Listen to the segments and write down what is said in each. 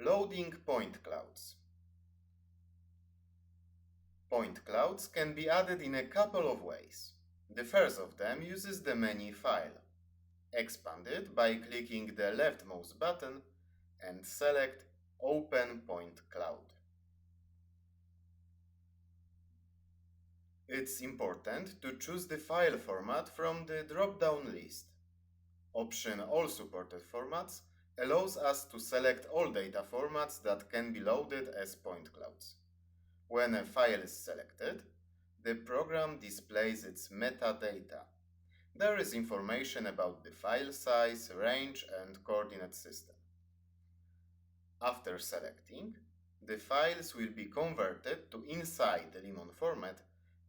Loading point clouds. Point clouds can be added in a couple of ways. The first of them uses the menu File. Expand it by clicking the leftmost button and select Open Point Cloud. It's important to choose the file format from the drop-down list. Option All supported formats allows us to select all data formats that can be loaded as point clouds. When a file is selected, the program displays its metadata. There is information about the file size, range, and coordinate system. After selecting, the files will be converted to inside the Limon format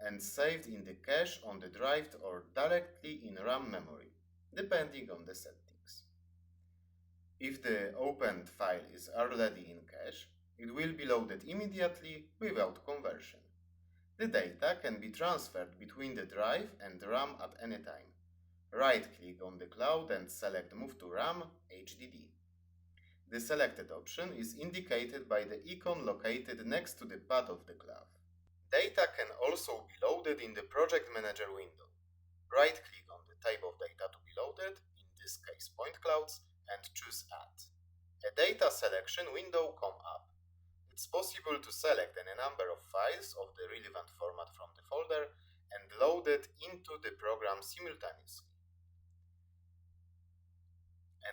and saved in the cache on the drive or directly in RAM memory, depending on the settings. If the opened file is already in cache, it will be loaded immediately without conversion. The data can be transferred between the drive and RAM at any time. Right-click on the cloud and select Move to RAM HDD. The selected option is indicated by the icon located next to the pad of the cloud. Data can also be loaded in the Project Manager window. Right-click on the type of data to be loaded, in this case point clouds, and choose Add. A data selection window comes up. It's possible to select any number of files of the relevant format from the folder and load it into the program simultaneously.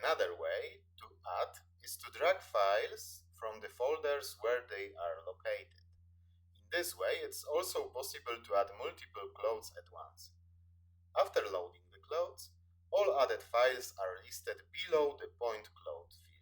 Another way to add is to drag files from the folders where they are located. In this way, it's also possible to add multiple clouds at once. After loading the clouds, all added files are listed below the point cloud field.